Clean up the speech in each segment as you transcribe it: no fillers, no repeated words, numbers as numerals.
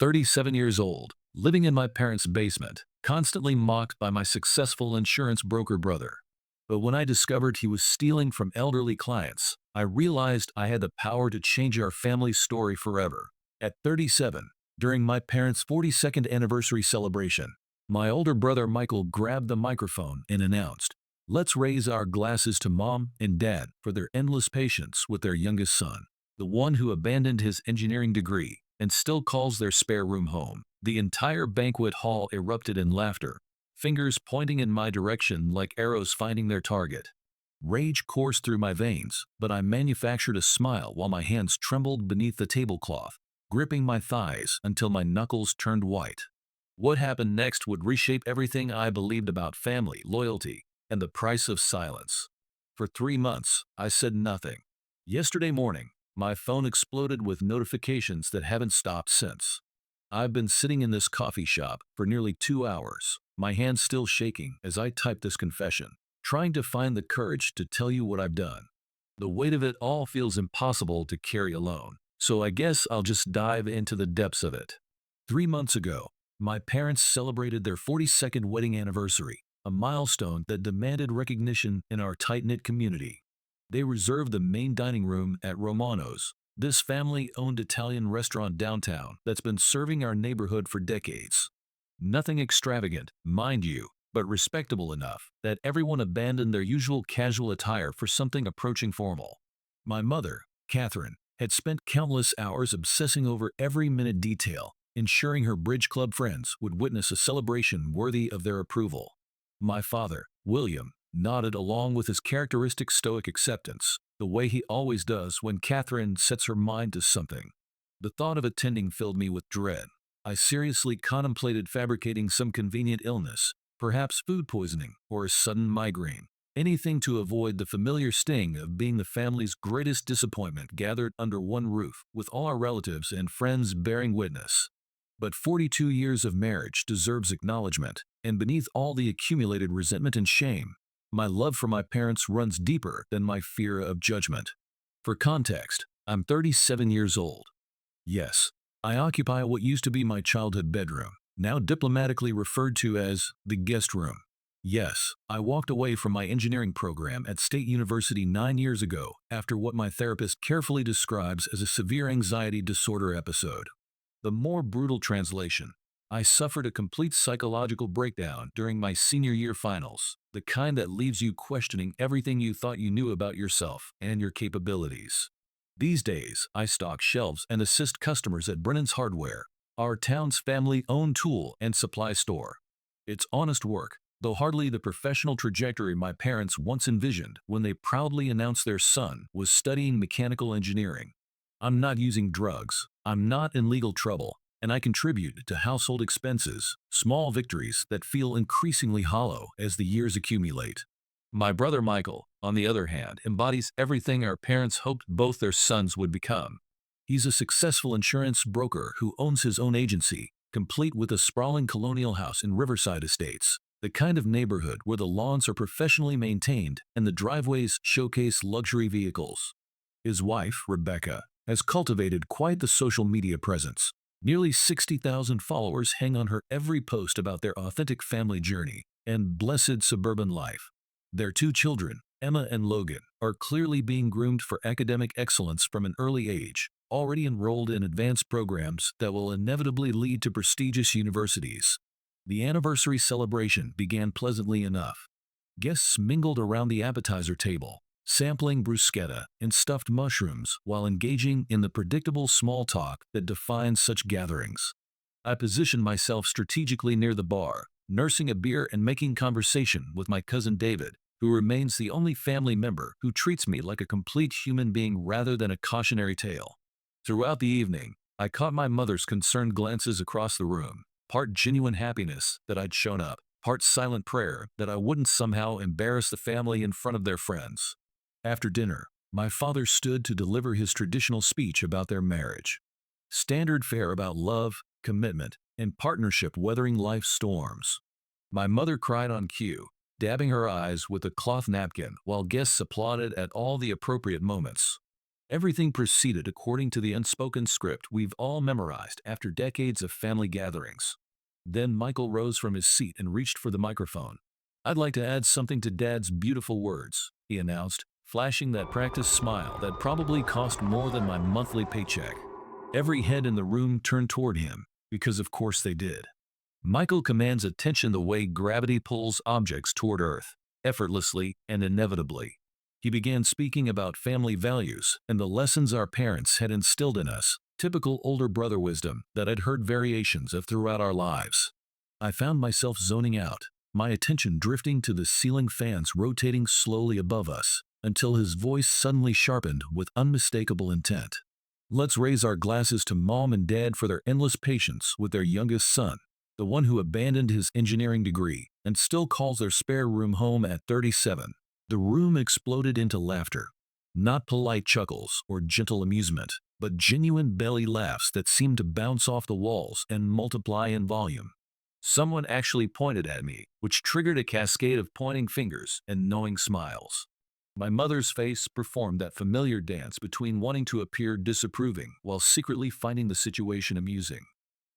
37 years old, living in my parents' basement, constantly mocked by my successful insurance broker brother. But when I discovered he was stealing from elderly clients, I realized I had the power to change our family's story forever. At 37, during my parents' 42nd anniversary celebration, my older brother Michael grabbed the microphone and announced, "Let's raise our glasses to Mom and Dad for their endless patience with their youngest son, the one who abandoned his engineering degree and still calls their spare room home." The entire banquet hall erupted in laughter, fingers pointing in my direction like arrows finding their target. Rage coursed through my veins, but I manufactured a smile while my hands trembled beneath the tablecloth, gripping my thighs until my knuckles turned white. What happened next would reshape everything I believed about family, loyalty, and the price of silence. For 3 months, I said nothing. Yesterday morning, my phone exploded with notifications that haven't stopped since. I've been sitting in this coffee shop for nearly 2 hours, my hands still shaking as I type this confession, trying to find the courage to tell you what I've done. The weight of it all feels impossible to carry alone, so I guess I'll just dive into the depths of it. 3 months ago, my parents celebrated their 42nd wedding anniversary, a milestone that demanded recognition in our tight-knit community. They reserved the main dining room at Romano's, this family-owned Italian restaurant downtown that's been serving our neighborhood for decades. Nothing extravagant, mind you, but respectable enough that everyone abandoned their usual casual attire for something approaching formal. My mother, Catherine, had spent countless hours obsessing over every minute detail, ensuring her bridge club friends would witness a celebration worthy of their approval. My father, William, nodded along with his characteristic stoic acceptance, the way he always does when Catherine sets her mind to something. The thought of attending filled me with dread. I seriously contemplated fabricating some convenient illness, perhaps food poisoning or a sudden migraine. Anything to avoid the familiar sting of being the family's greatest disappointment gathered under one roof, with all our relatives and friends bearing witness. But 42 years of marriage deserves acknowledgement, and beneath all the accumulated resentment and shame, my love for my parents runs deeper than my fear of judgment. For context, I'm 37 years old. Yes, I occupy what used to be my childhood bedroom, now diplomatically referred to as the guest room. Yes, I walked away from my engineering program at State University 9 years ago after what my therapist carefully describes as a severe anxiety disorder episode. The more brutal translation: I suffered a complete psychological breakdown during my senior year finals, the kind that leaves you questioning everything you thought you knew about yourself and your capabilities. These days, I stock shelves and assist customers at Brennan's Hardware, our town's family-owned tool and supply store. It's honest work, though hardly the professional trajectory my parents once envisioned when they proudly announced their son was studying mechanical engineering. I'm not using drugs, I'm not in legal trouble, and I contribute to household expenses, small victories that feel increasingly hollow as the years accumulate. My brother Michael, on the other hand, embodies everything our parents hoped both their sons would become. He's a successful insurance broker who owns his own agency, complete with a sprawling colonial house in Riverside Estates, the kind of neighborhood where the lawns are professionally maintained and the driveways showcase luxury vehicles. His wife, Rebecca, has cultivated quite the social media presence. Nearly 60,000 followers hang on her every post about their authentic family journey and blessed suburban life. Their two children, Emma and Logan, are clearly being groomed for academic excellence from an early age, already enrolled in advanced programs that will inevitably lead to prestigious universities. The anniversary celebration began pleasantly enough. Guests mingled around the appetizer table, sampling bruschetta and stuffed mushrooms while engaging in the predictable small talk that defines such gatherings. I positioned myself strategically near the bar, nursing a beer and making conversation with my cousin David, who remains the only family member who treats me like a complete human being rather than a cautionary tale. Throughout the evening, I caught my mother's concerned glances across the room, part genuine happiness that I'd shown up, part silent prayer that I wouldn't somehow embarrass the family in front of their friends. After dinner, my father stood to deliver his traditional speech about their marriage. Standard fare about love, commitment, and partnership weathering life's storms. My mother cried on cue, dabbing her eyes with a cloth napkin while guests applauded at all the appropriate moments. Everything proceeded according to the unspoken script we've all memorized after decades of family gatherings. Then Michael rose from his seat and reached for the microphone. "I'd like to add something to Dad's beautiful words," he announced, flashing that practice smile that probably cost more than my monthly paycheck. Every head in the room turned toward him, because of course they did. Michael commands attention the way gravity pulls objects toward Earth, effortlessly and inevitably. He began speaking about family values and the lessons our parents had instilled in us, typical older brother wisdom that I'd heard variations of throughout our lives. I found myself zoning out, my attention drifting to the ceiling fans rotating slowly above us, until his voice suddenly sharpened with unmistakable intent. "Let's raise our glasses to Mom and Dad for their endless patience with their youngest son, the one who abandoned his engineering degree and still calls their spare room home at 37. The room exploded into laughter. Not polite chuckles or gentle amusement, but genuine belly laughs that seemed to bounce off the walls and multiply in volume. Someone actually pointed at me, which triggered a cascade of pointing fingers and knowing smiles. My mother's face performed that familiar dance between wanting to appear disapproving while secretly finding the situation amusing.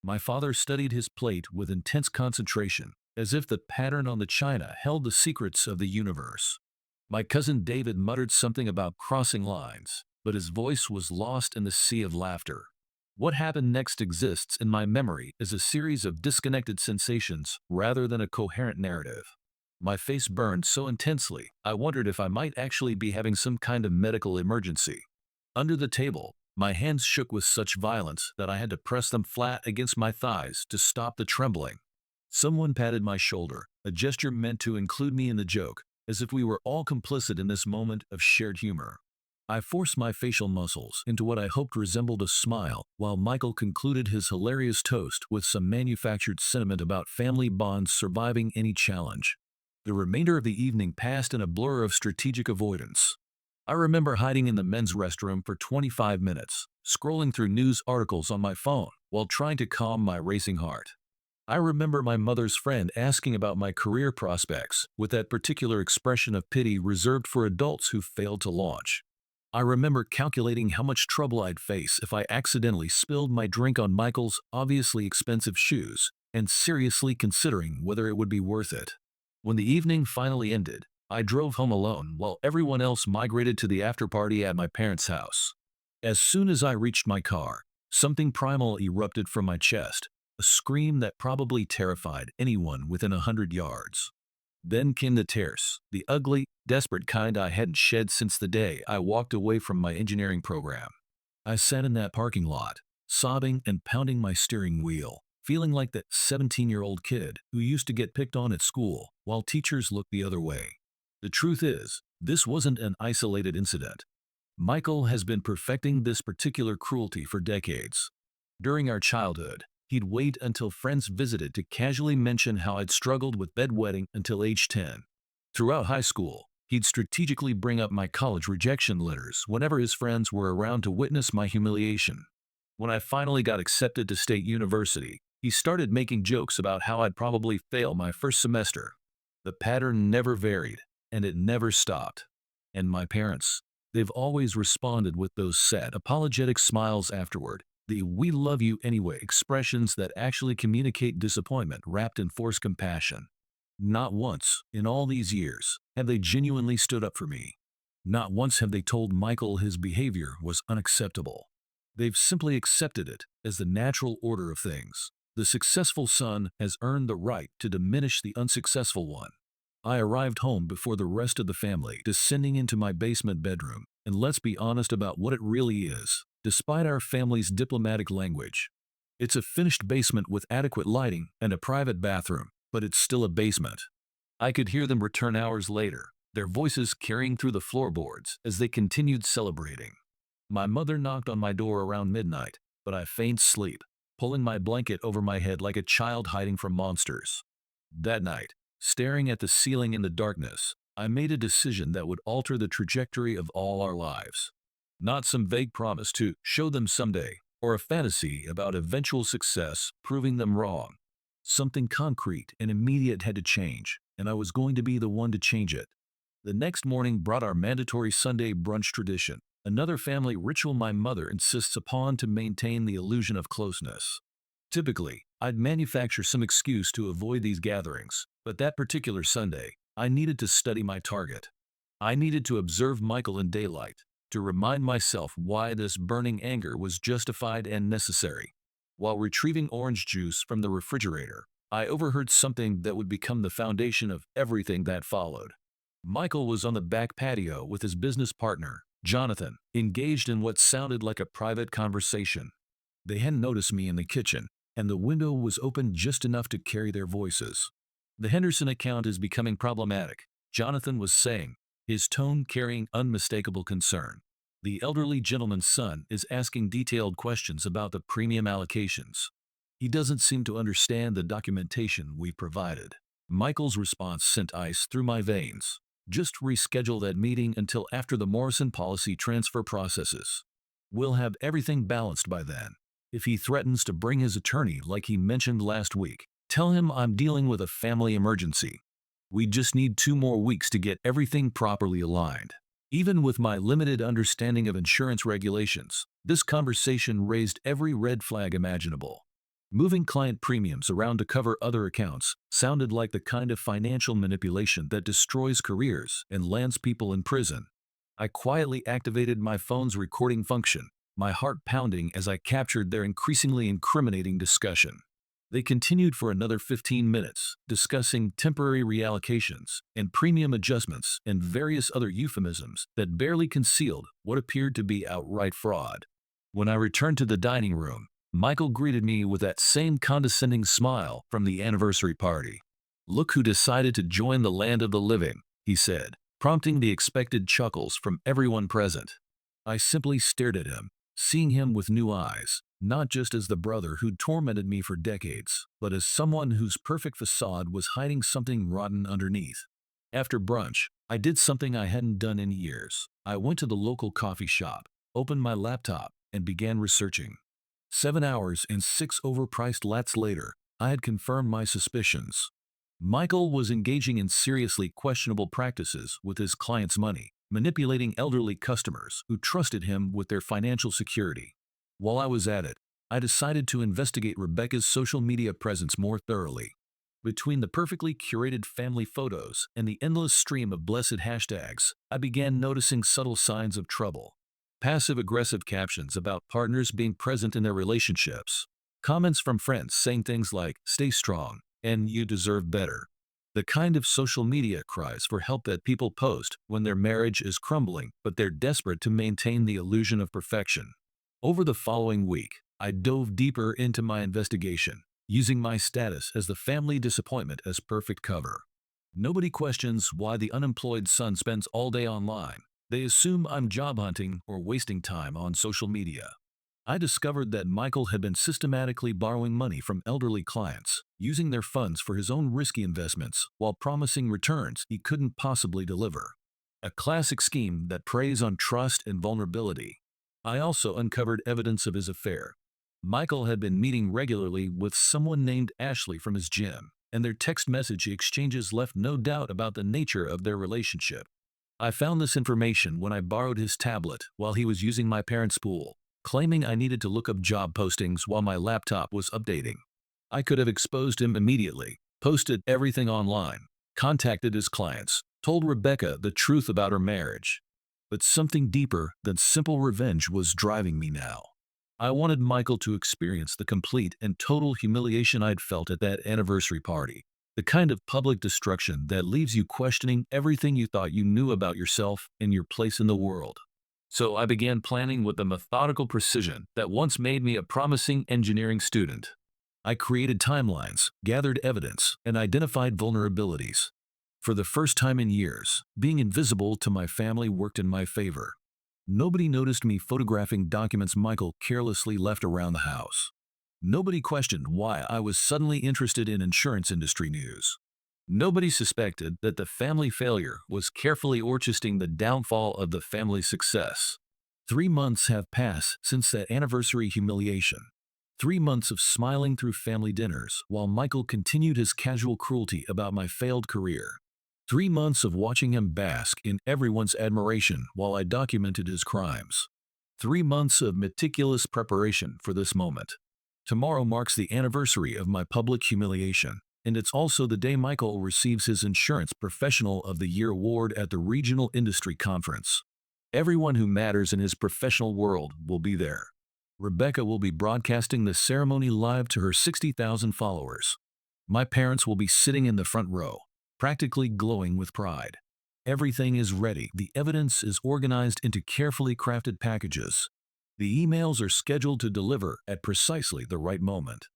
My father studied his plate with intense concentration, as if the pattern on the china held the secrets of the universe. My cousin David muttered something about crossing lines, but his voice was lost in the sea of laughter. What happened next exists in my memory as a series of disconnected sensations rather than a coherent narrative. My face burned so intensely, I wondered if I might actually be having some kind of medical emergency. Under the table, my hands shook with such violence that I had to press them flat against my thighs to stop the trembling. Someone patted my shoulder, a gesture meant to include me in the joke, as if we were all complicit in this moment of shared humor. I forced my facial muscles into what I hoped resembled a smile, while Michael concluded his hilarious toast with some manufactured sentiment about family bonds surviving any challenge. The remainder of the evening passed in a blur of strategic avoidance. I remember hiding in the men's restroom for 25 minutes, scrolling through news articles on my phone while trying to calm my racing heart. I remember my mother's friend asking about my career prospects with that particular expression of pity reserved for adults who failed to launch. I remember calculating how much trouble I'd face if I accidentally spilled my drink on Michael's obviously expensive shoes, and seriously considering whether it would be worth it. When the evening finally ended, I drove home alone while everyone else migrated to the after-party at my parents' house. As soon as I reached my car, something primal erupted from my chest, a scream that probably terrified anyone within 100 yards. Then came the tears, the ugly, desperate kind I hadn't shed since the day I walked away from my engineering program. I sat in that parking lot, sobbing and pounding my steering wheel, feeling like that 17-year-old kid who used to get picked on at school while teachers looked the other way. The truth is, this wasn't an isolated incident. Michael has been perfecting this particular cruelty for decades. During our childhood, he'd wait until friends visited to casually mention how I'd struggled with bedwetting until age 10. Throughout high school, he'd strategically bring up my college rejection letters whenever his friends were around to witness my humiliation. When I finally got accepted to state university, he started making jokes about how I'd probably fail my first semester. The pattern never varied, and it never stopped. And my parents, they've always responded with those sad, apologetic smiles afterward, the "we love you anyway" expressions that actually communicate disappointment wrapped in forced compassion. Not once, in all these years, have they genuinely stood up for me. Not once have they told Michael his behavior was unacceptable. They've simply accepted it as the natural order of things. The successful son has earned the right to diminish the unsuccessful one. I arrived home before the rest of the family, descending into my basement bedroom, and let's be honest about what it really is, despite our family's diplomatic language. It's a finished basement with adequate lighting and a private bathroom, but it's still a basement. I could hear them return hours later, their voices carrying through the floorboards as they continued celebrating. My mother knocked on my door around midnight, but I feigned sleep, pulling my blanket over my head like a child hiding from monsters. That night, staring at the ceiling in the darkness, I made a decision that would alter the trajectory of all our lives. Not some vague promise to show them someday, or a fantasy about eventual success proving them wrong. Something concrete and immediate had to change, and I was going to be the one to change it. The next morning brought our mandatory Sunday brunch tradition, another family ritual my mother insists upon to maintain the illusion of closeness. Typically, I'd manufacture some excuse to avoid these gatherings, but that particular Sunday, I needed to study my target. I needed to observe Michael in daylight, to remind myself why this burning anger was justified and necessary. While retrieving orange juice from the refrigerator, I overheard something that would become the foundation of everything that followed. Michael was on the back patio with his business partner, Jonathan, engaged in what sounded like a private conversation. They hadn't noticed me in the kitchen, and the window was open just enough to carry their voices. "The Henderson account is becoming problematic," Jonathan was saying, his tone carrying unmistakable concern. "The elderly gentleman's son is asking detailed questions about the premium allocations. He doesn't seem to understand the documentation we provided." Michael's response sent ice through my veins. "Just reschedule that meeting until after the Morrison policy transfer processes. We'll have everything balanced by then. If he threatens to bring his attorney like he mentioned last week, tell him I'm dealing with a family emergency. We just need 2 more weeks to get everything properly aligned." Even with my limited understanding of insurance regulations, this conversation raised every red flag imaginable. Moving client premiums around to cover other accounts sounded like the kind of financial manipulation that destroys careers and lands people in prison. I quietly activated my phone's recording function, my heart pounding as I captured their increasingly incriminating discussion. They continued for another 15 minutes, discussing temporary reallocations and premium adjustments and various other euphemisms that barely concealed what appeared to be outright fraud. When I returned to the dining room, Michael greeted me with that same condescending smile from the anniversary party. "Look who decided to join the land of the living," he said, prompting the expected chuckles from everyone present. I simply stared at him, seeing him with new eyes, not just as the brother who'd tormented me for decades, but as someone whose perfect facade was hiding something rotten underneath. After brunch, I did something I hadn't done in years. I went to the local coffee shop, opened my laptop, and began researching. 7 hours and 6 overpriced lattes later, I had confirmed my suspicions. Michael was engaging in seriously questionable practices with his clients' money, manipulating elderly customers who trusted him with their financial security. While I was at it, I decided to investigate Rebecca's social media presence more thoroughly. Between the perfectly curated family photos and the endless stream of blessed hashtags, I began noticing subtle signs of trouble. Passive-aggressive captions about partners being present in their relationships. Comments from friends saying things like, "Stay strong," and "You deserve better." The kind of social media cries for help that people post when their marriage is crumbling, but they're desperate to maintain the illusion of perfection. Over the following week, I dove deeper into my investigation, using my status as the family disappointment as perfect cover. Nobody questions why the unemployed son spends all day online. They assume I'm job hunting or wasting time on social media. I discovered that Michael had been systematically borrowing money from elderly clients, using their funds for his own risky investments while promising returns he couldn't possibly deliver. A classic scheme that preys on trust and vulnerability. I also uncovered evidence of his affair. Michael had been meeting regularly with someone named Ashley from his gym, and their text message exchanges left no doubt about the nature of their relationship. I found this information when I borrowed his tablet while he was using my parents' pool, claiming I needed to look up job postings while my laptop was updating. I could have exposed him immediately, posted everything online, contacted his clients, told Rebecca the truth about her marriage. But something deeper than simple revenge was driving me now. I wanted Michael to experience the complete and total humiliation I'd felt at that anniversary party. The kind of public destruction that leaves you questioning everything you thought you knew about yourself and your place in the world. So I began planning with the methodical precision that once made me a promising engineering student. I created timelines, gathered evidence, and identified vulnerabilities. For the first time in years, being invisible to my family worked in my favor. Nobody noticed me photographing documents Michael carelessly left around the house. Nobody questioned why I was suddenly interested in insurance industry news. Nobody suspected that the family failure was carefully orchestrating the downfall of the family's success. 3 months have passed since that anniversary humiliation. 3 months of smiling through family dinners while Michael continued his casual cruelty about my failed career. 3 months of watching him bask in everyone's admiration while I documented his crimes. 3 months of meticulous preparation for this moment. Tomorrow marks the anniversary of my public humiliation, and it's also the day Michael receives his Insurance Professional of the Year award at the Regional Industry Conference. Everyone who matters in his professional world will be there. Rebecca will be broadcasting the ceremony live to her 60,000 followers. My parents will be sitting in the front row, practically glowing with pride. Everything is ready. The evidence is organized into carefully crafted packages. The emails are scheduled to deliver at precisely the right moment.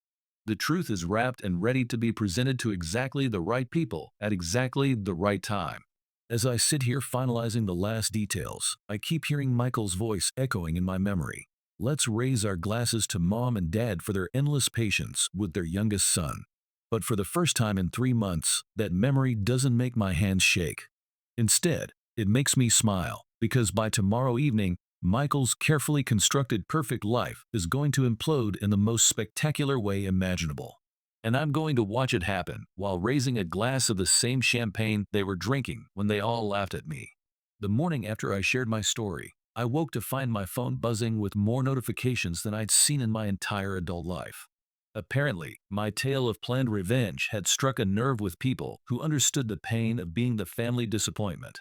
The truth is wrapped and ready to be presented to exactly the right people at exactly the right time. As I sit here finalizing the last details, I keep hearing Michael's voice echoing in my memory. Let's raise our glasses to Mom and Dad for their endless patience with their youngest son. But for the first time in 3 months, that memory doesn't make my hands shake. Instead, it makes me smile, because by tomorrow evening, Michael's carefully constructed perfect life is going to implode in the most spectacular way imaginable. And I'm going to watch it happen while raising a glass of the same champagne they were drinking when they all laughed at me. The morning after I shared my story, I woke to find my phone buzzing with more notifications than I'd seen in my entire adult life. Apparently, my tale of planned revenge had struck a nerve with people who understood the pain of being the family disappointment.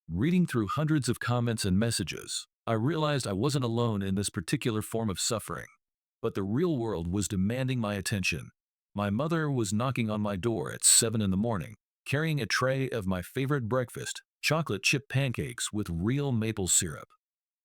Reading through hundreds of comments and messages, I realized I wasn't alone in this particular form of suffering. But the real world was demanding my attention. My mother was knocking on my door at 7 in the morning, carrying a tray of my favorite breakfast, chocolate chip pancakes with real maple syrup.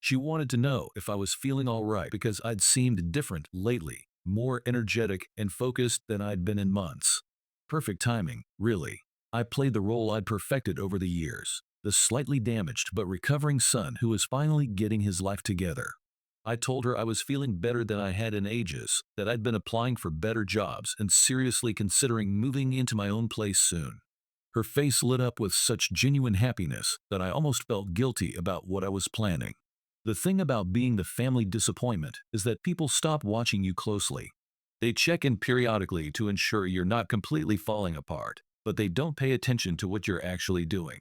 She wanted to know if I was feeling all right because I'd seemed different lately, more energetic and focused than I'd been in months. Perfect timing, really. I played the role I'd perfected over the years, the slightly damaged but recovering son who was finally getting his life together. I told her I was feeling better than I had in ages, that I'd been applying for better jobs and seriously considering moving into my own place soon. Her face lit up with such genuine happiness that I almost felt guilty about what I was planning. The thing about being the family disappointment is that people stop watching you closely. They check in periodically to ensure you're not completely falling apart, but they don't pay attention to what you're actually doing.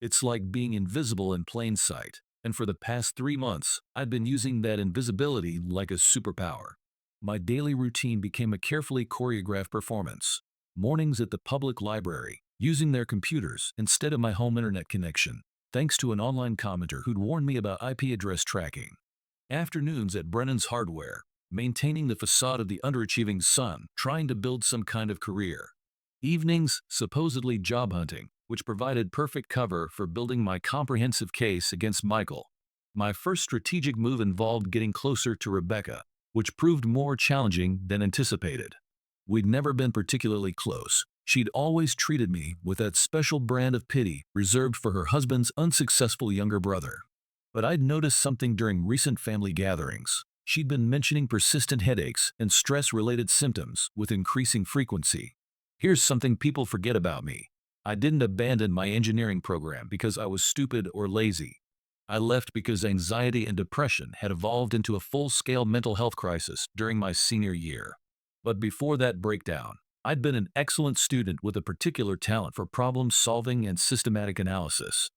It's like being invisible in plain sight, and for the past 3 months, I'd been using that invisibility like a superpower. My daily routine became a carefully choreographed performance. Mornings at the public library, using their computers instead of my home internet connection, thanks to an online commenter who'd warned me about IP address tracking. Afternoons at Brennan's Hardware, maintaining the facade of the underachieving son, trying to build some kind of career. Evenings, supposedly job hunting, which provided perfect cover for building my comprehensive case against Michael. My first strategic move involved getting closer to Rebecca, which proved more challenging than anticipated. We'd never been particularly close. She'd always treated me with that special brand of pity reserved for her husband's unsuccessful younger brother. But I'd noticed something during recent family gatherings. She'd been mentioning persistent headaches and stress-related symptoms with increasing frequency. Here's something people forget about me. I didn't abandon my engineering program because I was stupid or lazy. I left because anxiety and depression had evolved into a full-scale mental health crisis during my senior year. But before that breakdown, I'd been an excellent student with a particular talent for problem-solving and systematic analysis.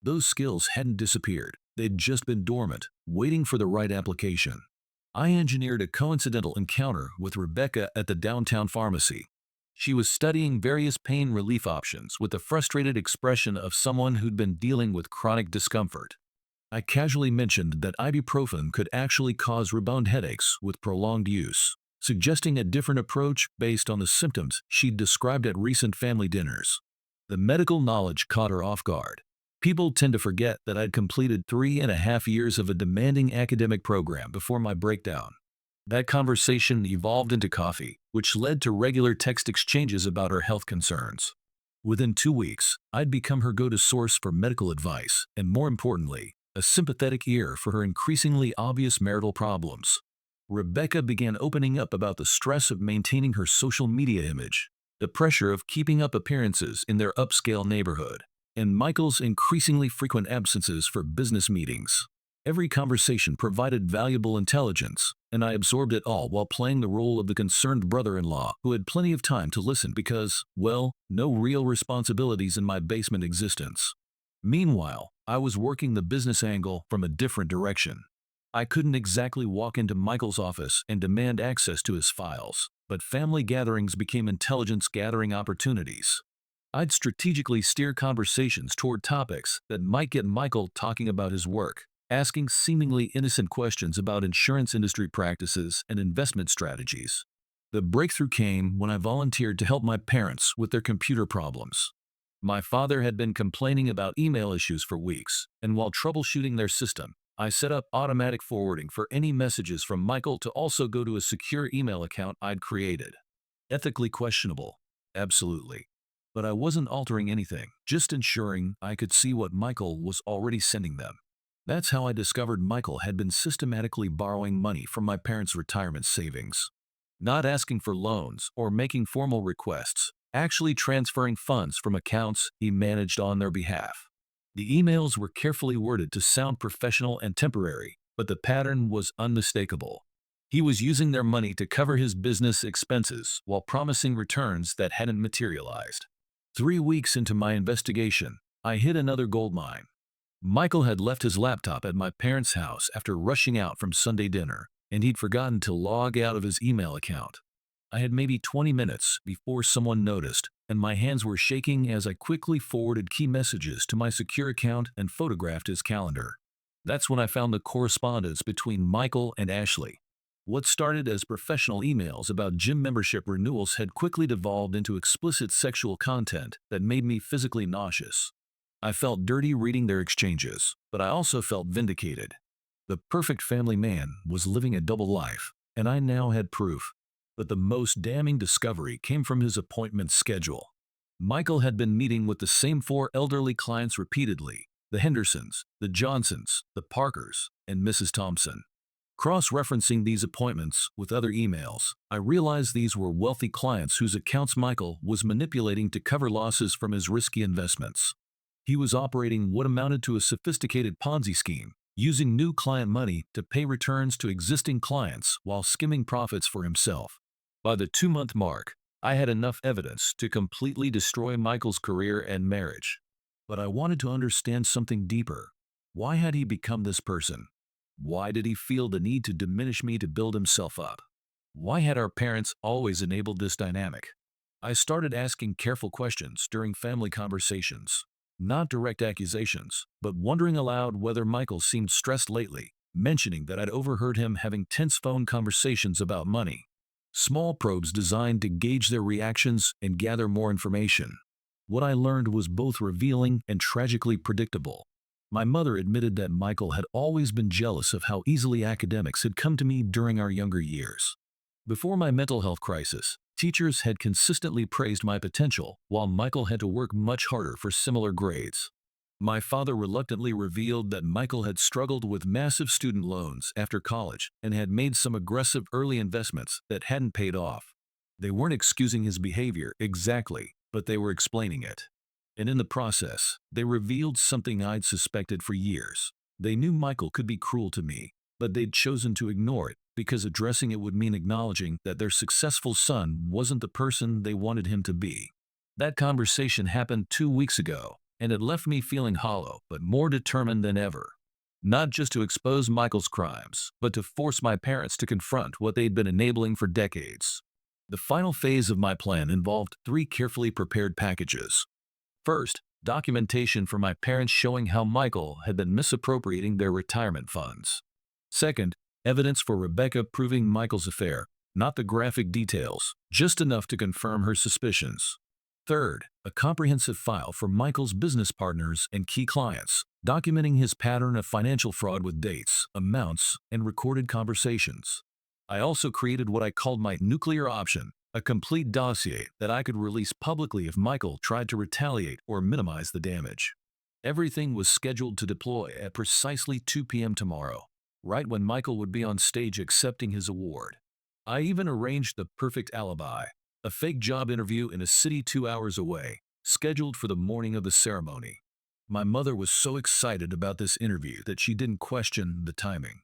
Those skills hadn't disappeared. They'd just been dormant, waiting for the right application. I engineered a coincidental encounter with Rebecca at the downtown pharmacy. She was studying various pain relief options with the frustrated expression of someone who'd been dealing with chronic discomfort. I casually mentioned that ibuprofen could actually cause rebound headaches with prolonged use, suggesting a different approach based on the symptoms she'd described at recent family dinners. The medical knowledge caught her off guard. People tend to forget that I'd completed 3.5 years of a demanding academic program before my breakdown. That conversation evolved into coffee, which led to regular text exchanges about her health concerns. Within 2 weeks, I'd become her go-to source for medical advice, and more importantly, a sympathetic ear for her increasingly obvious marital problems. Rebecca began opening up about the stress of maintaining her social media image, the pressure of keeping up appearances in their upscale neighborhood, and Michael's increasingly frequent absences for business meetings. Every conversation provided valuable intelligence, and I absorbed it all while playing the role of the concerned brother-in-law who had plenty of time to listen because, well, no real responsibilities in my basement existence. Meanwhile, I was working the business angle from a different direction. I couldn't exactly walk into Michael's office and demand access to his files, but family gatherings became intelligence gathering opportunities. I'd strategically steer conversations toward topics that might get Michael talking about his work, asking seemingly innocent questions about insurance industry practices and investment strategies. The breakthrough came when I volunteered to help my parents with their computer problems. My father had been complaining about email issues for weeks, and while troubleshooting their system, I set up automatic forwarding for any messages from Michael to also go to a secure email account I'd created. Ethically questionable, absolutely. But I wasn't altering anything, just ensuring I could see what Michael was already sending them. That's how I discovered Michael had been systematically borrowing money from my parents' retirement savings. Not asking for loans or making formal requests, actually transferring funds from accounts he managed on their behalf. The emails were carefully worded to sound professional and temporary, but the pattern was unmistakable. He was using their money to cover his business expenses while promising returns that hadn't materialized. 3 weeks into my investigation, I hit another goldmine. Michael had left his laptop at my parents' house after rushing out from Sunday dinner, and he'd forgotten to log out of his email account. I had maybe 20 minutes before someone noticed, and my hands were shaking as I quickly forwarded key messages to my secure account and photographed his calendar. That's when I found the correspondence between Michael and Ashley. What started as professional emails about gym membership renewals had quickly devolved into explicit sexual content that made me physically nauseous. I felt dirty reading their exchanges, but I also felt vindicated. The perfect family man was living a double life, and I now had proof. But the most damning discovery came from his appointment schedule. Michael had been meeting with the same 4 elderly clients repeatedly: the Hendersons, the Johnsons, the Parkers, and Mrs. Thompson. Cross-referencing these appointments with other emails, I realized these were wealthy clients whose accounts Michael was manipulating to cover losses from his risky investments. He was operating what amounted to a sophisticated Ponzi scheme, using new client money to pay returns to existing clients while skimming profits for himself. By the 2-month mark, I had enough evidence to completely destroy Michael's career and marriage. But I wanted to understand something deeper. Why had he become this person? Why did he feel the need to diminish me to build himself up? Why had our parents always enabled this dynamic? I started asking careful questions during family conversations. Not direct accusations, but wondering aloud whether Michael seemed stressed lately, mentioning that I'd overheard him having tense phone conversations about money. Small probes designed to gauge their reactions and gather more information. What I learned was both revealing and tragically predictable. My mother admitted that Michael had always been jealous of how easily academics had come to me during our younger years. Before my mental health crisis, teachers had consistently praised my potential, while Michael had to work much harder for similar grades. My father reluctantly revealed that Michael had struggled with massive student loans after college and had made some aggressive early investments that hadn't paid off. They weren't excusing his behavior exactly, but they were explaining it. And in the process, they revealed something I'd suspected for years. They knew Michael could be cruel to me, but they'd chosen to ignore it because addressing it would mean acknowledging that their successful son wasn't the person they wanted him to be. That conversation happened 2 weeks ago, and it left me feeling hollow but more determined than ever. Not just to expose Michael's crimes, but to force my parents to confront what they'd been enabling for decades. The final phase of my plan involved 3 carefully prepared packages. First, documentation for my parents showing how Michael had been misappropriating their retirement funds. Second, evidence for Rebecca proving Michael's affair, not the graphic details, just enough to confirm her suspicions. Third, a comprehensive file for Michael's business partners and key clients, documenting his pattern of financial fraud with dates, amounts, and recorded conversations. I also created what I called my nuclear option, a complete dossier that I could release publicly if Michael tried to retaliate or minimize the damage. Everything was scheduled to deploy at precisely 2 p.m. tomorrow, right when Michael would be on stage accepting his award. I even arranged the perfect alibi, a fake job interview in a city 2 hours away, scheduled for the morning of the ceremony. My mother was so excited about this interview that she didn't question the timing.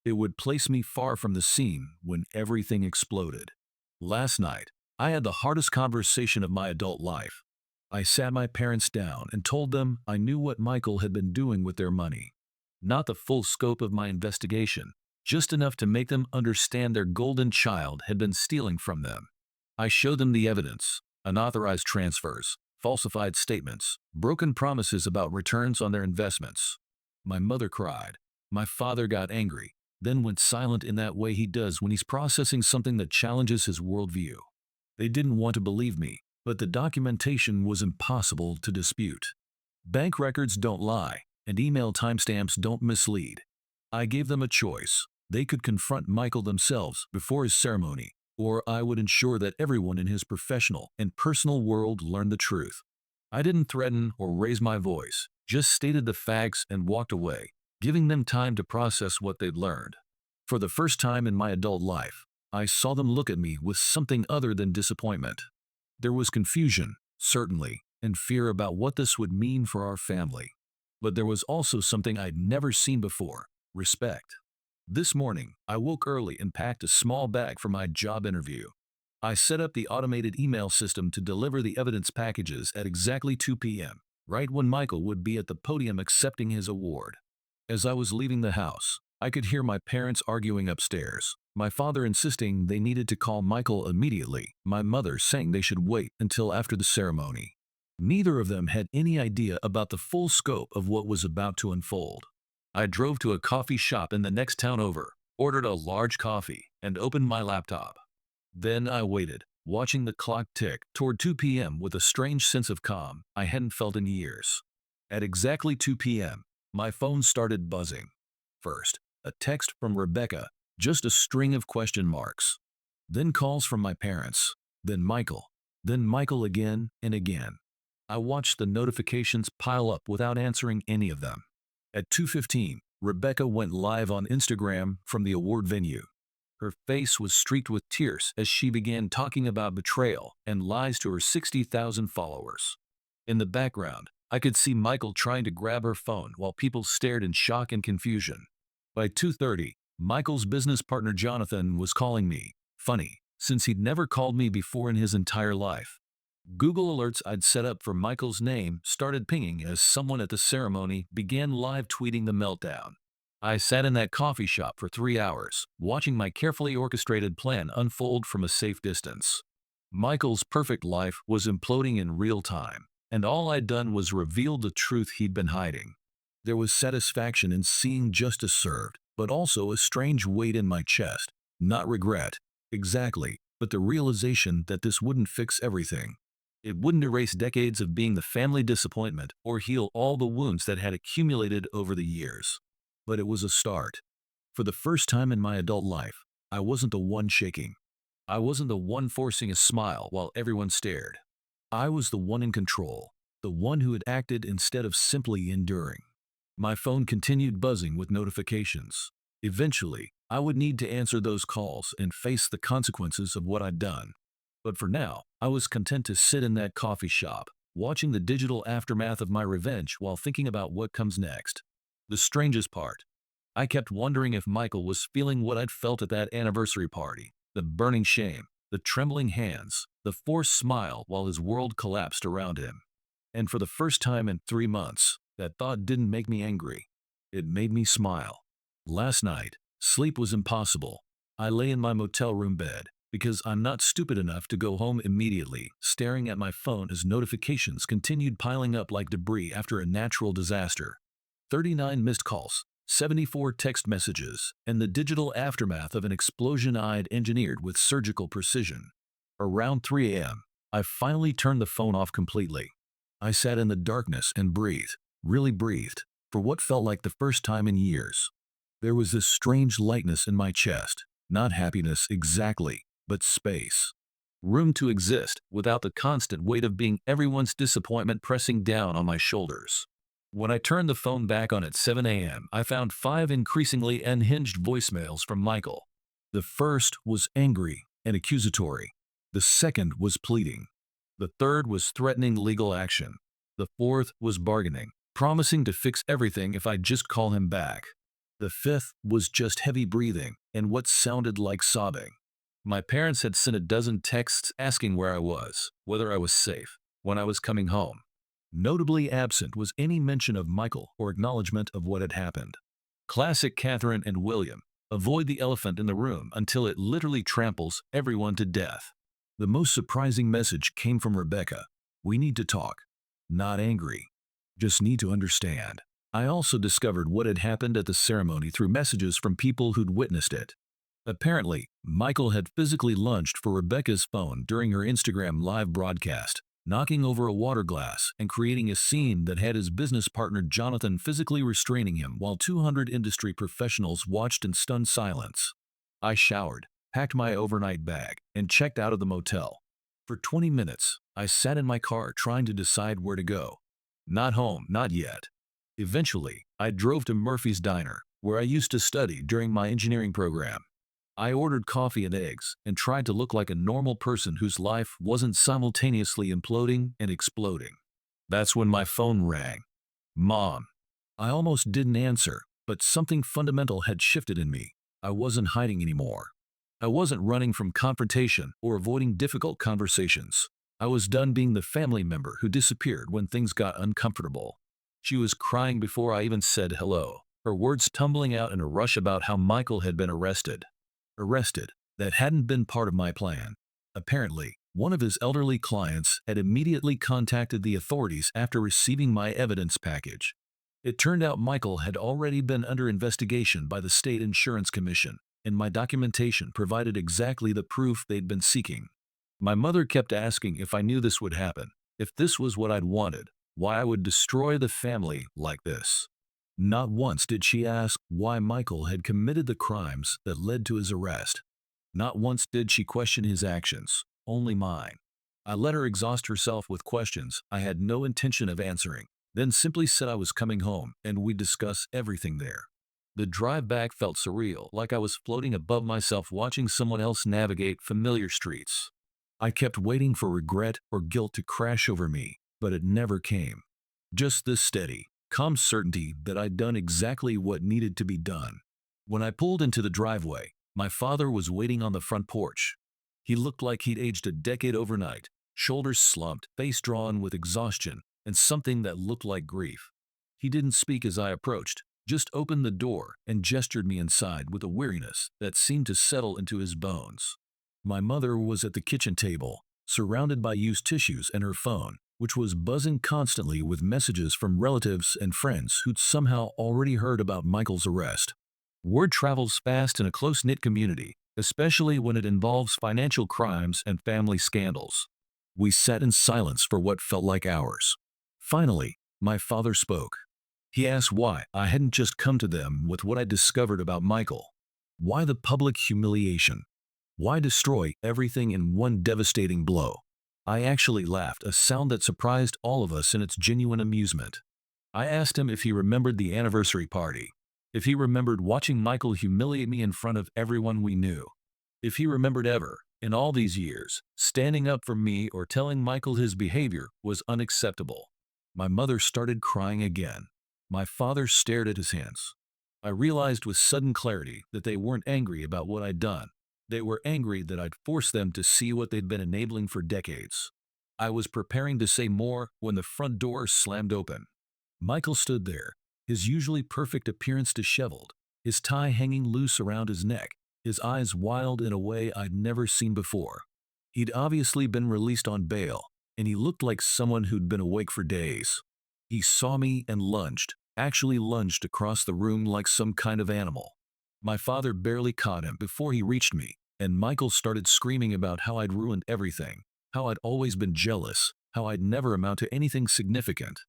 It would place me far from the scene when everything exploded. Last night, I had the hardest conversation of my adult life. I sat my parents down and told them I knew what Michael had been doing with their money. Not the full scope of my investigation, just enough to make them understand their golden child had been stealing from them. I showed them the evidence, unauthorized transfers, falsified statements, broken promises about returns on their investments. My mother cried. My father got angry, then went silent in that way he does when he's processing something that challenges his worldview. They didn't want to believe me, but the documentation was impossible to dispute. Bank records don't lie, and email timestamps don't mislead. I gave them a choice. They could confront Michael themselves before his ceremony, or I would ensure that everyone in his professional and personal world learned the truth. I didn't threaten or raise my voice, just stated the facts and walked away, giving them time to process what they'd learned. For the first time in my adult life, I saw them look at me with something other than disappointment. There was confusion, certainly, and fear about what this would mean for our family. But there was also something I'd never seen before: respect. This morning, I woke early and packed a small bag for my job interview. I set up the automated email system to deliver the evidence packages at exactly 2 p.m., right when Michael would be at the podium accepting his award. As I was leaving the house, I could hear my parents arguing upstairs, my father insisting they needed to call Michael immediately, my mother saying they should wait until after the ceremony. Neither of them had any idea about the full scope of what was about to unfold. I drove to a coffee shop in the next town over, ordered a large coffee, and opened my laptop. Then I waited, watching the clock tick toward 2 p.m. with a strange sense of calm I hadn't felt in years. At exactly 2 p.m., my phone started buzzing. First, a text from Rebecca, just a string of question marks. Then calls from my parents. Then Michael again and again. I watched the notifications pile up without answering any of them. At 2:15, Rebecca went live on Instagram from the award venue. Her face was streaked with tears as she began talking about betrayal and lies to her 60,000 followers. In the background, I could see Michael trying to grab her phone while people stared in shock and confusion. By 2:30, Michael's business partner Jonathan was calling me. Funny, since he'd never called me before in his entire life. Google alerts I'd set up for Michael's name started pinging as someone at the ceremony began live tweeting the meltdown. I sat in that coffee shop for 3 hours, watching my carefully orchestrated plan unfold from a safe distance. Michael's perfect life was imploding in real time, and all I'd done was reveal the truth he'd been hiding. There was satisfaction in seeing justice served, but also a strange weight in my chest. Not regret, exactly, but the realization that this wouldn't fix everything. It wouldn't erase decades of being the family disappointment or heal all the wounds that had accumulated over the years. But it was a start. For the first time in my adult life, I wasn't the one shaking. I wasn't the one forcing a smile while everyone stared. I was the one in control, the one who had acted instead of simply enduring. My phone continued buzzing with notifications. Eventually, I would need to answer those calls and face the consequences of what I'd done. But for now, I was content to sit in that coffee shop, watching the digital aftermath of my revenge while thinking about what comes next. The strangest part, I kept wondering if Michael was feeling what I'd felt at that anniversary party: the burning shame, the trembling hands, the forced smile while his world collapsed around him. And for the first time in 3 months, that thought didn't make me angry. It made me smile. Last night, sleep was impossible. I lay in my motel room bed, because I'm not stupid enough to go home immediately, staring at my phone as notifications continued piling up like debris after a natural disaster. 39 missed calls, 74 text messages, and the digital aftermath of an explosion I'd engineered with surgical precision. Around 3 a.m., I finally turned the phone off completely. I sat in the darkness and breathed, really breathed, for what felt like the first time in years. There was this strange lightness in my chest, not happiness exactly, but space. Room to exist without the constant weight of being everyone's disappointment pressing down on my shoulders. When I turned the phone back on at 7 a.m., I found 5 increasingly unhinged voicemails from Michael. The first was angry and accusatory. The second was pleading. The third was threatening legal action. The fourth was bargaining. promising to fix everything if I'd just call him back. The fifth was just heavy breathing and what sounded like sobbing. My parents had sent a dozen texts asking where I was, whether I was safe, when I was coming home. Notably absent was any mention of Michael or acknowledgement of what had happened. Classic Catherine and William. Avoid the elephant in the room until it literally tramples everyone to death. The most surprising message came from Rebecca. We need to talk. Not angry. Just need to understand. I also discovered what had happened at the ceremony through messages from people who'd witnessed it. Apparently, Michael had physically lunged for Rebecca's phone during her Instagram live broadcast, knocking over a water glass and creating a scene that had his business partner Jonathan physically restraining him while 200 industry professionals watched in stunned silence. I showered, packed my overnight bag, and checked out of the motel. For 20 minutes, I sat in my car trying to decide where to go. Not home, not yet. Eventually, I drove to Murphy's Diner, where I used to study during my engineering program. I ordered coffee and eggs and tried to look like a normal person whose life wasn't simultaneously imploding and exploding. That's when my phone rang. Mom. I almost didn't answer, but something fundamental had shifted in me. I wasn't hiding anymore. I wasn't running from confrontation or avoiding difficult conversations. I was done being the family member who disappeared when things got uncomfortable. She was crying before I even said hello, her words tumbling out in a rush about how Michael had been arrested. Arrested. That hadn't been part of my plan. Apparently, one of his elderly clients had immediately contacted the authorities after receiving my evidence package. It turned out Michael had already been under investigation by the State Insurance Commission, and my documentation provided exactly the proof they'd been seeking. My mother kept asking if I knew this would happen, if this was what I'd wanted, why I would destroy the family like this. Not once did she ask why Michael had committed the crimes that led to his arrest. Not once did she question his actions, only mine. I let her exhaust herself with questions I had no intention of answering, then simply said I was coming home and we'd discuss everything there. The drive back felt surreal, like I was floating above myself watching someone else navigate familiar streets. I kept waiting for regret or guilt to crash over me, but it never came. Just this steady, calm certainty that I'd done exactly what needed to be done. When I pulled into the driveway, my father was waiting on the front porch. He looked like he'd aged a decade overnight, shoulders slumped, face drawn with exhaustion, and something that looked like grief. He didn't speak as I approached, just opened the door and gestured me inside with a weariness that seemed to settle into his bones. My mother was at the kitchen table, surrounded by used tissues and her phone, which was buzzing constantly with messages from relatives and friends who'd somehow already heard about Michael's arrest. Word travels fast in a close-knit community, especially when it involves financial crimes and family scandals. We sat in silence for what felt like hours. Finally, my father spoke. He asked why I hadn't just come to them with what I discovered about Michael. Why the public humiliation? Why destroy everything in one devastating blow? I actually laughed, a sound that surprised all of us in its genuine amusement. I asked him if he remembered the anniversary party, if he remembered watching Michael humiliate me in front of everyone we knew, if he remembered ever, in all these years, standing up for me or telling Michael his behavior was unacceptable. My mother started crying again. My father stared at his hands. I realized with sudden clarity that they weren't angry about what I'd done. They were angry that I'd forced them to see what they'd been enabling for decades. I was preparing to say more when the front door slammed open. Michael stood there, his usually perfect appearance disheveled, his tie hanging loose around his neck, his eyes wild in a way I'd never seen before. He'd obviously been released on bail, and he looked like someone who'd been awake for days. He saw me and lunged, actually lunged across the room like some kind of animal. My father barely caught him before he reached me, and Michael started screaming about how I'd ruined everything, how I'd always been jealous, how I'd never amount to anything significant.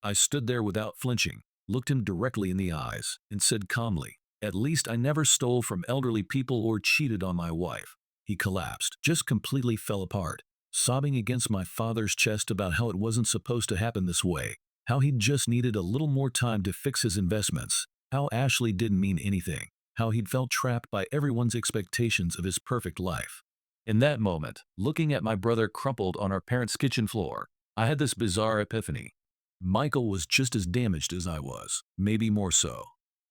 I stood there without flinching, looked him directly in the eyes, and said calmly, "At least I never stole from elderly people or cheated on my wife." He collapsed, just completely fell apart, sobbing against my father's chest about how it wasn't supposed to happen this way, how he'd just needed a little more time to fix his investments, how Ashley didn't mean anything, how he'd felt trapped by everyone's expectations of his perfect life. In that moment, looking at my brother crumpled on our parents' kitchen floor, I had this bizarre epiphany. Michael was just as damaged as I was, maybe more so.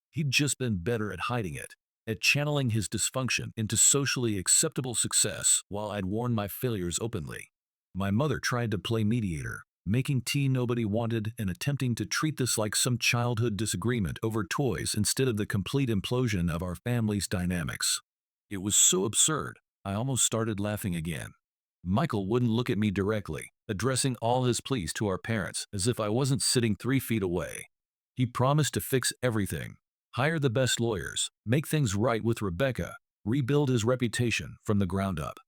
He'd just been better at hiding it, at channeling his dysfunction into socially acceptable success while I'd worn my failures openly. My mother tried to play mediator, making tea nobody wanted and attempting to treat this like some childhood disagreement over toys instead of the complete implosion of our family's dynamics. It was so absurd, I almost started laughing again. Michael wouldn't look at me directly, addressing all his pleas to our parents as if I wasn't sitting 3 feet away. He promised to fix everything, hire the best lawyers, make things right with Rebecca, rebuild his reputation from the ground up.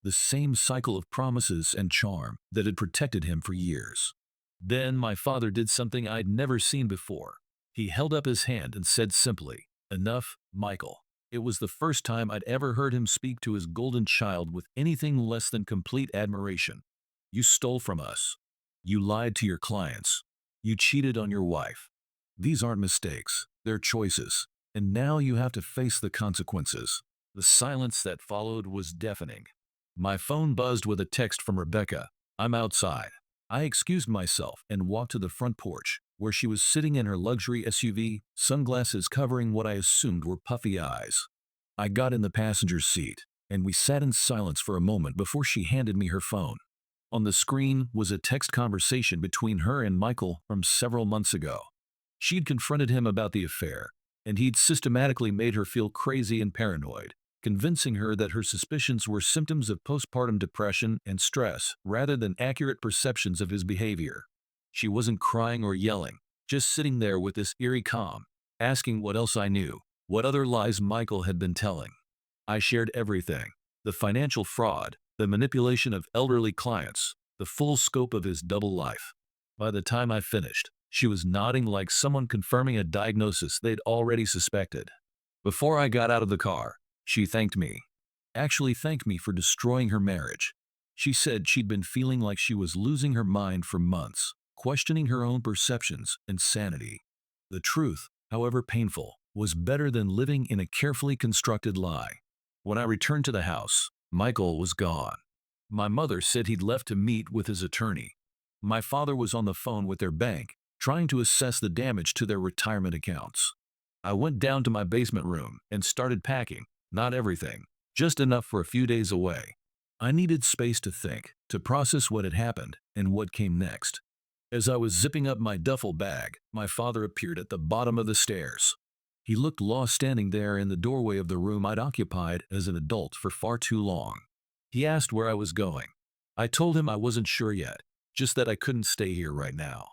The same cycle of promises and charm that had protected him for years. Then my father did something I'd never seen before. He held up his hand and said simply, "Enough, Michael." It was the first time I'd ever heard him speak to his golden child with anything less than complete admiration. "You stole from us. You lied to your clients. You cheated on your wife. These aren't mistakes, they're choices. And now you have to face the consequences." The silence that followed was deafening. My phone buzzed with a text from Rebecca. "I'm outside." I excused myself and walked to the front porch, where she was sitting in her luxury SUV, sunglasses covering what I assumed were puffy eyes. I got in the passenger's seat, and we sat in silence for a moment before she handed me her phone. On the screen was a text conversation between her and Michael from several months ago. She'd confronted him about the affair, and he'd systematically made her feel crazy and paranoid, convincing her that her suspicions were symptoms of postpartum depression and stress rather than accurate perceptions of his behavior. She wasn't crying or yelling, just sitting there with this eerie calm, asking what else I knew, what other lies Michael had been telling. I shared everything: the financial fraud, the manipulation of elderly clients, the full scope of his double life. By the time I finished, she was nodding like someone confirming a diagnosis they'd already suspected. Before I got out of the car, she thanked me. Actually thanked me for destroying her marriage. She said she'd been feeling like she was losing her mind for months, questioning her own perceptions and sanity. The truth, however painful, was better than living in a carefully constructed lie. When I returned to the house, Michael was gone. My mother said he'd left to meet with his attorney. My father was on the phone with their bank, trying to assess the damage to their retirement accounts. I went down to my basement room and started packing. Not everything, just enough for a few days away. I needed space to think, to process what had happened and what came next. As I was zipping up my duffel bag, my father appeared at the bottom of the stairs. He looked lost standing there in the doorway of the room I'd occupied as an adult for far too long. He asked where I was going. I told him I wasn't sure yet, just that I couldn't stay here right now.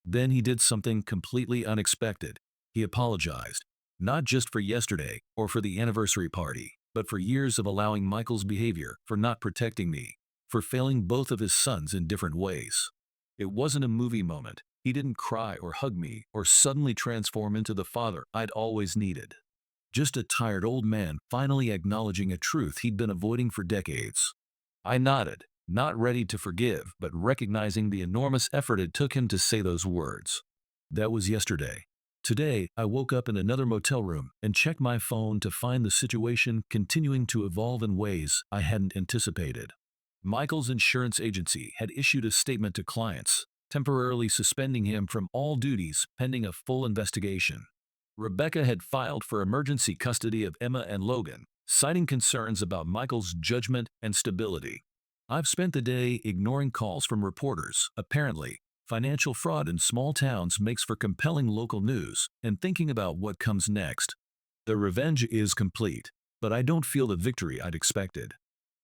Then he did something completely unexpected. He apologized. Not just for yesterday or for the anniversary party, but for years of allowing Michael's behavior, for not protecting me, for failing both of his sons in different ways. It wasn't a movie moment. He didn't cry or hug me or suddenly transform into the father I'd always needed. Just a tired old man finally acknowledging a truth he'd been avoiding for decades. I nodded, not ready to forgive, but recognizing the enormous effort it took him to say those words. That was yesterday. Today, I woke up in another motel room and checked my phone to find the situation continuing to evolve in ways I hadn't anticipated. Michael's insurance agency had issued a statement to clients, temporarily suspending him from all duties pending a full investigation. Rebecca had filed for emergency custody of Emma and Logan, citing concerns about Michael's judgment and stability. I've spent the day ignoring calls from reporters. Apparently, financial fraud in small towns makes for compelling local news, and thinking about what comes next. The revenge is complete, but I don't feel the victory I'd expected.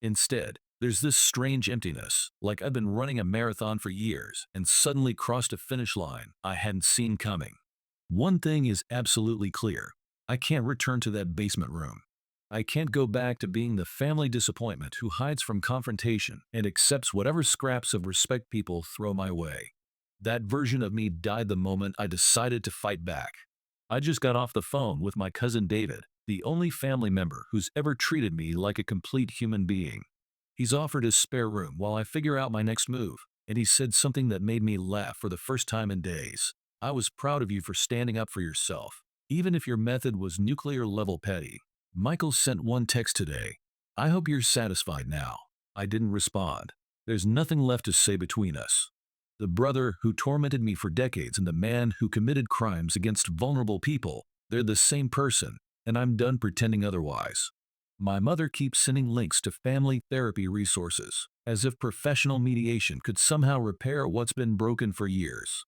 Instead, there's this strange emptiness, like I've been running a marathon for years and suddenly crossed a finish line I hadn't seen coming. One thing is absolutely clear: I can't return to that basement room. I can't go back to being the family disappointment who hides from confrontation and accepts whatever scraps of respect people throw my way. That version of me died the moment I decided to fight back. I just got off the phone with my cousin David, the only family member who's ever treated me like a complete human being. He's offered his spare room while I figure out my next move, and he said something that made me laugh for the first time in days. "I was proud of you for standing up for yourself, even if your method was nuclear-level petty." Michael sent one text today. "I hope you're satisfied now." I didn't respond. There's nothing left to say between us. The brother who tormented me for decades and the man who committed crimes against vulnerable people, they're the same person, and I'm done pretending otherwise. My mother keeps sending links to family therapy resources, as if professional mediation could somehow repair what's been broken for years.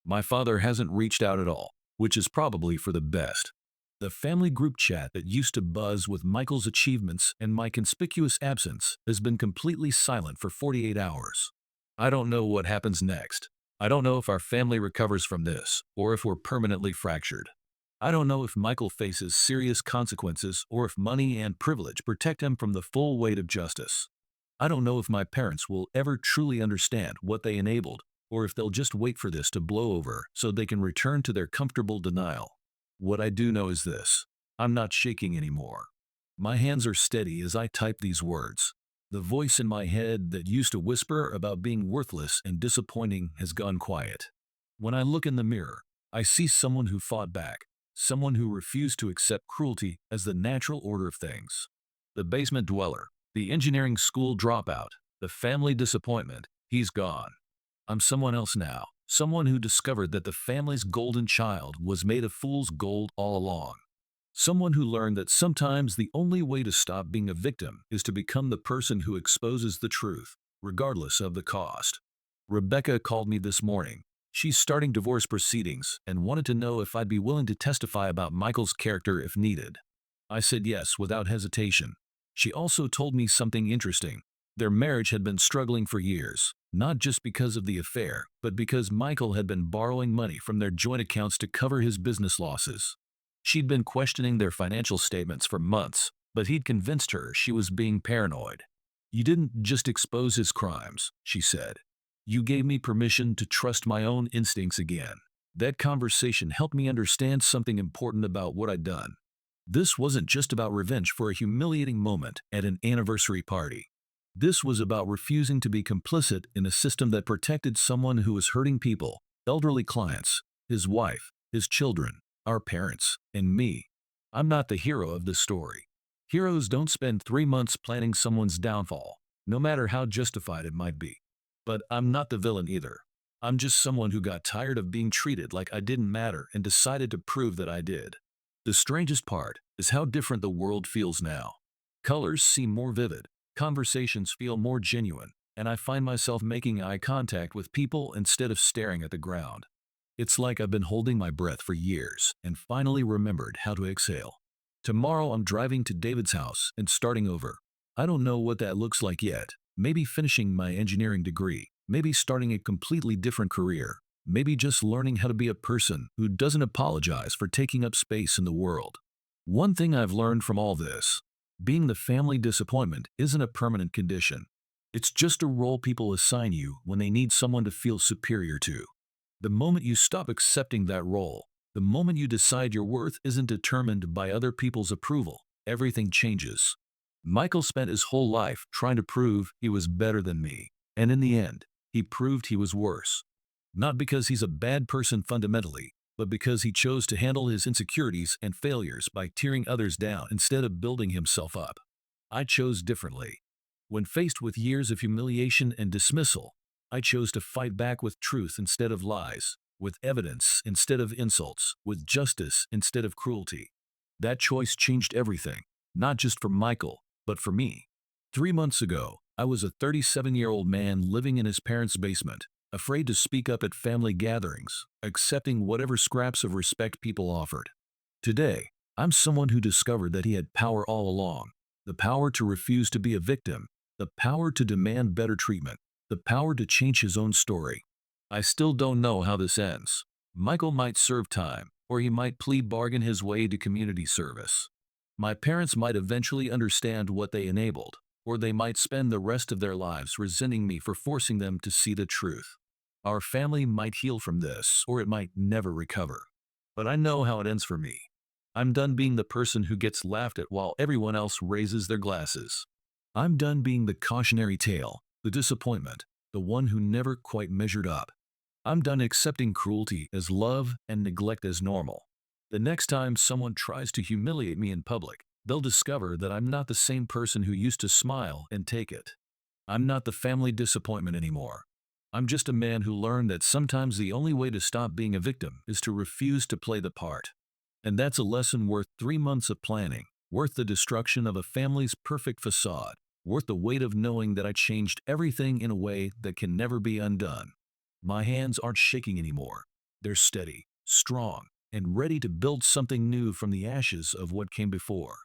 My father hasn't reached out at all, which is probably for the best. The family group chat that used to buzz with Michael's achievements and my conspicuous absence has been completely silent for 48 hours. I don't know what happens next. I don't know if our family recovers from this, or if we're permanently fractured. I don't know if Michael faces serious consequences or if money and privilege protect him from the full weight of justice. I don't know if my parents will ever truly understand what they enabled, or if they'll just wait for this to blow over so they can return to their comfortable denial. What I do know is this: I'm not shaking anymore. My hands are steady as I type these words. The voice in my head that used to whisper about being worthless and disappointing has gone quiet. When I look in the mirror, I see someone who fought back, someone who refused to accept cruelty as the natural order of things. The basement dweller, the engineering school dropout, the family disappointment, he's gone. I'm someone else now, someone who discovered that the family's golden child was made of fool's gold all along. Someone who learned that sometimes the only way to stop being a victim is to become the person who exposes the truth, regardless of the cost. Rebecca called me this morning. She's starting divorce proceedings and wanted to know if I'd be willing to testify about Michael's character if needed. I said yes without hesitation. She also told me something interesting. Their marriage had been struggling for years, not just because of the affair, but because Michael had been borrowing money from their joint accounts to cover his business losses. She'd been questioning their financial statements for months, but he'd convinced her she was being paranoid. "You didn't just expose his crimes," she said. "You gave me permission to trust my own instincts again." That conversation helped me understand something important about what I'd done. This wasn't just about revenge for a humiliating moment at an anniversary party. This was about refusing to be complicit in a system that protected someone who was hurting people, elderly clients, his wife, his children, our parents, and me. I'm not the hero of this story. Heroes don't spend 3 months planning someone's downfall, no matter how justified it might be. But I'm not the villain either. I'm just someone who got tired of being treated like I didn't matter and decided to prove that I did. The strangest part is how different the world feels now. Colors seem more vivid, conversations feel more genuine, and I find myself making eye contact with people instead of staring at the ground. It's like I've been holding my breath for years and finally remembered how to exhale. Tomorrow I'm driving to David's house and starting over. I don't know what that looks like yet. Maybe finishing my engineering degree, maybe starting a completely different career, maybe just learning how to be a person who doesn't apologize for taking up space in the world. One thing I've learned from all this: being the family disappointment isn't a permanent condition. It's just a role people assign you when they need someone to feel superior to. The moment you stop accepting that role, the moment you decide your worth isn't determined by other people's approval, everything changes. Michael spent his whole life trying to prove he was better than me, and in the end, he proved he was worse. Not because he's a bad person fundamentally, but because he chose to handle his insecurities and failures by tearing others down instead of building himself up. I chose differently. When faced with years of humiliation and dismissal, I chose to fight back with truth instead of lies, with evidence instead of insults, with justice instead of cruelty. That choice changed everything, not just for Michael, but for me. 3 months ago, I was a 37-year-old man living in his parents' basement, afraid to speak up at family gatherings, accepting whatever scraps of respect people offered. Today, I'm someone who discovered that he had power all along: the power to refuse to be a victim, the power to demand better treatment, the power to change his own story. I still don't know how this ends. Michael might serve time, or he might plea bargain his way to community service. My parents might eventually understand what they enabled, or they might spend the rest of their lives resenting me for forcing them to see the truth. Our family might heal from this, or it might never recover. But I know how it ends for me. I'm done being the person who gets laughed at while everyone else raises their glasses. I'm done being the cautionary tale, the disappointment, the one who never quite measured up. I'm done accepting cruelty as love and neglect as normal. The next time someone tries to humiliate me in public, they'll discover that I'm not the same person who used to smile and take it. I'm not the family disappointment anymore. I'm just a man who learned that sometimes the only way to stop being a victim is to refuse to play the part. And that's a lesson worth 3 months of planning, worth the destruction of a family's perfect facade, worth the weight of knowing that I changed everything in a way that can never be undone. My hands aren't shaking anymore. They're steady, strong, and ready to build something new from the ashes of what came before.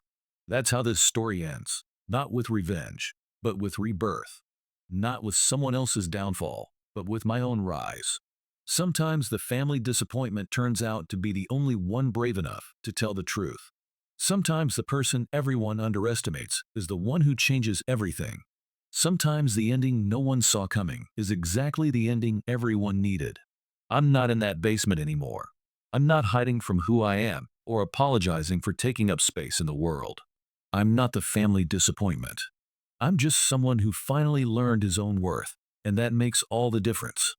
That's how this story ends. Not with revenge, but with rebirth. Not with someone else's downfall, but with my own rise. Sometimes the family disappointment turns out to be the only one brave enough to tell the truth. Sometimes the person everyone underestimates is the one who changes everything. Sometimes the ending no one saw coming is exactly the ending everyone needed. I'm not in that basement anymore. I'm not hiding from who I am or apologizing for taking up space in the world. I'm not the family disappointment. I'm just someone who finally learned his own worth, and that makes all the difference.